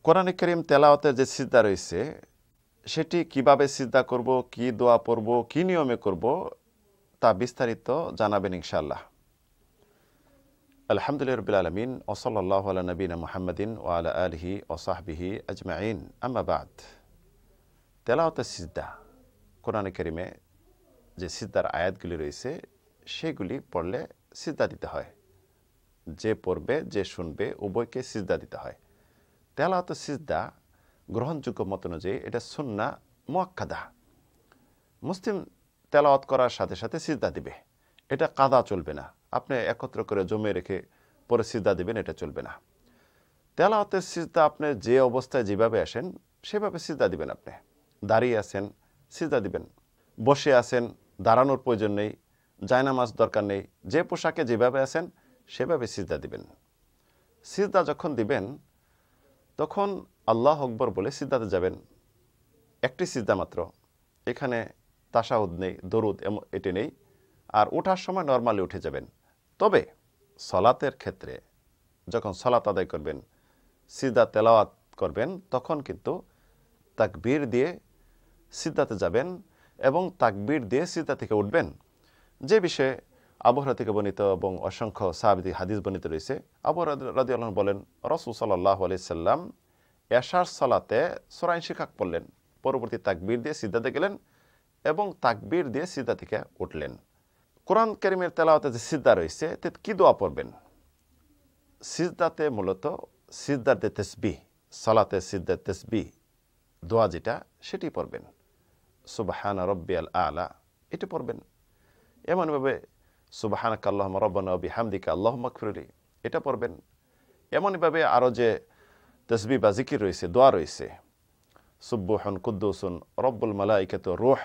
কোরআনে কারীম তেলাওয়াতের যে সিজদা রয়েছে সেটি কিভাবে সিজদা করব, কি দোয়া পড়ব, কি নিয়মে করব তা বিস্তারিত জানাবেন ইনশাআল্লাহ। আলহামদুলিল্লাহি রাব্বিল আলামিন ওয়া সাল্লাল্লাহু আলা নবিনা মুহাম্মাদিন ওয়া আলা আলিহি ওয়া সাহবিহি আজমাইন, আম্মা বাদ। তেলাওয়াতের সিজদা, কোরআনে কারীমে যে সিজদার আয়াতগুলি রয়েছে সেগুলি পড়লে সিজদা দিতে হয়। যে পড়বে যে শুনবে উভয়কে সিজদা দিতে হয়। তেলাওয়াতের সিজদা গ্রহণযোগ্য মত অনুযায়ী এটা সুন্নাহ মুআক্কাদা। মুসলিম তেলাওয়াত করার সাথে সাথে সিজদা দিবে, এটা কাদা চলবে না। আপনি একত্র করে জমে রেখে পরে সিজদা দিবেন, এটা চলবে না। তেলাওয়াতের সিজদা আপনি যে অবস্থায় যেভাবে আসেন সেভাবে সিজদা দিবেন। আপনি দাঁড়িয়ে আছেন সিজদা দিবেন, বসে আছেন দাঁড়ানোর প্রয়োজন নেই, জায়নামাজ দরকার নেই, যে পোশাকে যেভাবে আছেন সেভাবে সিজদা দিবেন। সিজদা যখন দিবেন তখন আল্লাহ আকবর বলে সিজদাতে যাবেন। একটি সিজদা মাত্র, এখানে তাশাহুদ নেই, দরুদ এটি নেই। আর ওঠার সময় নরমালি উঠে যাবেন। তবে সলাতের ক্ষেত্রে যখন সলাত আদায় করবেন, সিজদা তেলাওয়াত করবেন, তখন কিন্তু তাকবীর দিয়ে সিজদাতে যাবেন এবং তাকবীর দিয়ে সিজদা থেকে উঠবেন। যে বিষয়ে আবু হুরায়রা থেকে বর্ণিত এবং অসংখ্য সাহাবী হাদিস বর্ণিত রয়েছে। আবু হুরায়রা রাদিয়াল্লাহু আনহু বলেন, রাসূল সাল্লাল্লাহু আলাইহি সাল্লাম এশার সালাতে সূরা ইনশিকাক পড়লেন, পরবর্তী তাকবীর দিয়ে সিজদাতে গেলেন এবং তাকবীর দিয়ে সিজদা থেকে উঠলেন। কোরআন কারীমের তেলাওয়াতে যে সিজদা রয়েছে তে কি দোয়া পড়বেন? সিজদাতে মূলত সিজদার যে তাসবিহ, সালাতে সিজদার তাসবিহ দোয়া যেটা সেটি পড়বেন। সুবহানা রাব্বিয়াল আ'লা এটি পড়বেন। এমনভাবে সুবহানাকা আল্লাহুম্মা রাব্বানা ওয়া বিহামদিকা আল্লাহুম্মা ইগফিরলি এটা পড়বেন। এমনভাবে আরও যে তাসবিহ বা জিকির রয়েছে, দোয়া রয়েছে, সুবহুন কুদ্দুসুন রব্বুল মালাইকাতু রূহ,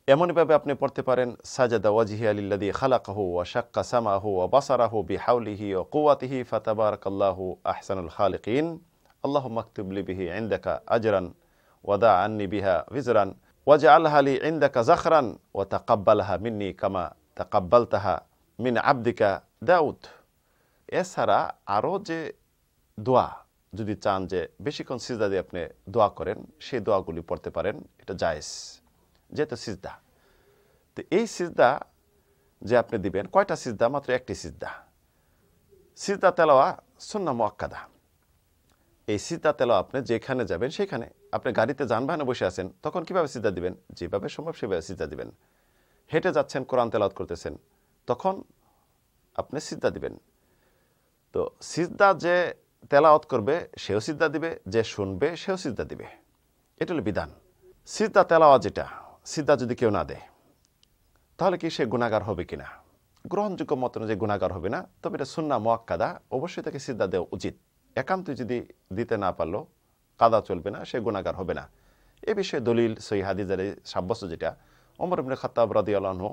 এমনভাবে আপনি পড়তে পারেন সাজাদা ওয়াজহিয়া লিল্লাযী খালাকাহু ওয়া শাক্কা সামাহু ওয়া বাসারাহু বিহাওলিহি ওয়া কুওয়াতিহি ফাতাবারাকাল্লাহু আহসানুল খালিকিন, আল্লাহুম্মা আকতুব লি বিহি ইনদাকা আজরান ওয়া দা আন্নি বিহা বিজরান ওয়াজআলহা লি ইনদাকা যাখরান ওয়া তাকাব্বালহা মিন্নি কামা তাকাব্বালতাহা মিন আবদিকা দাউদ। এছাড়া আরও যে দোয়া, যদি চান যে বেশিক্ষণ সিজদা দিয়ে আপনি দোয়া করেন, সেই দোয়াগুলি পড়তে পারেন, এটা জায়েজ, যেহেতু সিজদা। তো এই সিজদা যে আপনি দিবেন, কয়টা সিজদা? মাত্র একটি সিজদা। সিজদা তেলাওয়া সুন্নাহ মুআক্কাদা। এই সিজদা তেলাওয়া আপনি যেখানে যাবেন সেখানে, আপনি গাড়িতে যানবাহনে বসে আছেন তখন কিভাবে সিজদা দিবেন? যেভাবে সম্ভব সেভাবে সিজদা দিবেন। হেঁটে যাচ্ছেন, কোরআন তেলাওয়াত করতেছেন, তখন আপনি সিজদা দিবেন। তো সিজদা যে তেলাওয়াত করবে সেও সিজদা দিবে, যে শুনবে সেও সিজদা দিবে। এটা হলো বিধান। সিজদা তেলাওয়াত যেটা, সিজদা যদি কেউ না দেয় তাহলে কি সে গুনাহগার হবে কিনা? গ্রহণযোগ্য মত অনুযায়ী গুনাহগার হবে না, তবে এটা সুন্নাহ মুআক্কাদা, অবশ্যই তাকে সিজদা দেওয়া উচিত। একান্তই যদি দিতে না পারলো কাদা চলবে না, সে গুনাহগার হবে না। এ বিষয়ে দলিল সহিহ হাদিসের সাব্যস্ত যেটা, ওমর ইবনে খাত্তাব রাদিয়াল্লাহু আনহু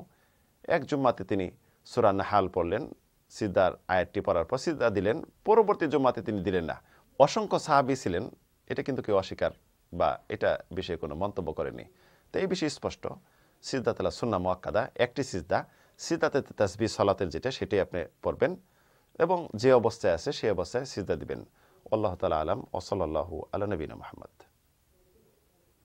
এক জুম্মাতে তিনি সূরা নাহাল পড়লেন, সিজদার আয়াতটি পড়ার পর সিজদা দিলেন, পরবর্তী জুম্মাতে তিনি দিলেন না। অসংখ্য সাহাবী ছিলেন, এটা কিন্তু কেউ অস্বীকার বা এটা বিষয়ে কোনো মন্তব্য করেনি। তো এই বিষয়ে স্পষ্ট সিজদা তেলা সুন্নাহ মুআক্কাদা, একটি সিজদা। সিজদাতে তাসবিহ সালাতের যেটা সেটাই আপনি পড়বেন এবং যে অবস্থায় আছে সেই অবস্থায় সিজদা দিবেন। আল্লাহ তাআলা আলাম ওয়া সাল্লাল্লাহু আলা নবিনা মুহাম্মদ।